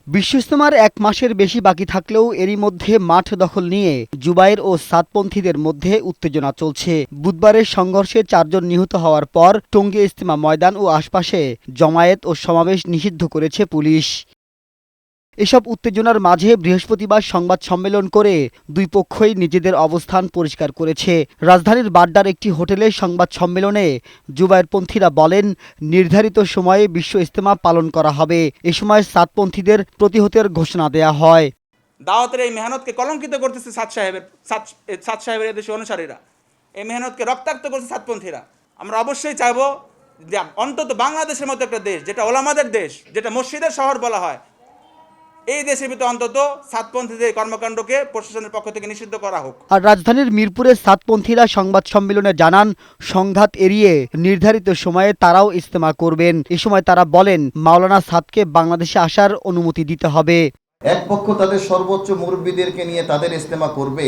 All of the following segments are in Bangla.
বিশ্ব ইজতেমার ১ মাসের বেশি বাকি থাকলেও এরই মধ্যে মাঠ দখল নিয়ে জুবায়ের ও সাদপন্থীদের মধ্যে উত্তেজনা চলছে। বুধবারের সংঘর্ষে ৪ জন নিহত হওয়ার পর টঙ্গী ইজতেমা ময়দান ও আশপাশে জমায়েত ও সমাবেশ নিষিদ্ধ করেছে পুলিশ। এসব উত্তেজনার মাঝে বৃহস্পতিবার সংবাদ সম্মেলন করে দুই পক্ষই নিজেদের অবস্থান পরিষ্কার করেছে। রাজধানীর বাড্ডার একটি হোটেলে সংবাদ সম্মেলনে জুবায়েরপন্থীরা বলেন, নির্ধারিত সময়ে বিশ্ব ইজতেমা পালন করা হবে। এ সময় সাদপন্থীদের প্রতিহতের ঘোষণা দেয়া হয়। দাওয়াতের এই মেহনতকে কলঙ্কিত করতেছে সাদ সাহেবের এদেশের অনুসারীরা, এই মেহনতকে রক্তাক্ত করছে সাদপন্থীরা। আমরা অবশ্যই চাইবো যে অন্তত বাংলাদেশের মতো একটা দেশ, যেটা ওলামাদের দেশ, যেটা মসজিদের শহর বলা হয়, এই দেশের ভিতরে অন্তত সাদপন্থীদের কর্মকাণ্ডকে প্রশাসনের পক্ষ থেকে নিষিদ্ধ করা হোক। আর রাজধানীর মিরপুরে সাদপন্থীরা সংবাদ সম্মেলনে জানান, সংঘাত এড়িয়ে নির্ধারিত সময়ে তারাও ইজতেমা করবেন। এ সময় তারা বলেন, মাওলানা সাদকে বাংলাদেশে আসার অনুমতি দিতে হবে। এক পক্ষ তাদের সর্বোচ্চ মুরব্বীদেরকে নিয়ে তাদের ইজতেমা করবে,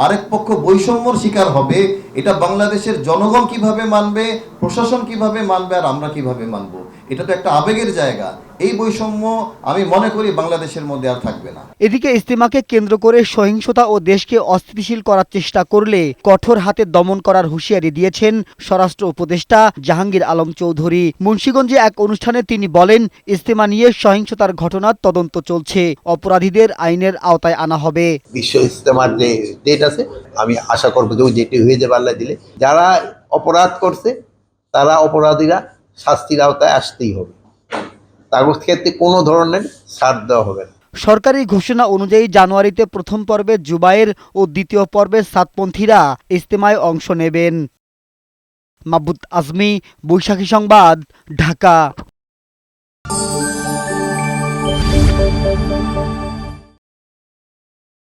আরেক পক্ষ বৈষম্যর শিকার হবে। এটা বাংলাদেশের জনগণ কিভাবে মানবে, প্রশাসন কিভাবে মানবে, আর আমরা কিভাবে মানব? এটা তো একটা আবেগের জায়গা। এই বৈষম্য আমি মনে করি বাংলাদেশের মধ্যে আর থাকবে না। এদিকে ইজতেমাকে কেন্দ্র করে সহিংসতা ও দেশকে অস্থিতিশীল করার চেষ্টা করলে কঠোর হাতে দমন করার হুঁশিয়ারি দিয়েছেন স্বরাষ্ট্র উপদেষ্টা জাহাঙ্গীর আলম চৌধুরী। মুন্সিগঞ্জে এক অনুষ্ঠানে তিনি বলেন, ইজতেমা নিয়ে সহিংসতার ঘটনার তদন্ত চলছে, অপরাধীদের আইনের আওতায় আনা হবে। বিশ্ব ইজতেমার যে ডেট আছে, আমি আশা করবো যে ওই ডেটে হয়ে যাবে আল্লাহ দিলে। যারা অপরাধ করছে তারা অপরাধীরা শাস্তির আওতায় আসতেই হবে, তার ক্ষেত্রে কোনো ধরনের ছাড় দেওয়া হবে না। সরকারি ঘোষণা অনুযায়ী জানুয়ারিতে প্রথম পর্বে জুবায়ের ও দ্বিতীয় পর্বে সাদপন্থীরা ইজতেমায় অংশ নেবেন। মাহবুব আজমি, বৈশাখী সংবাদ, ঢাকা।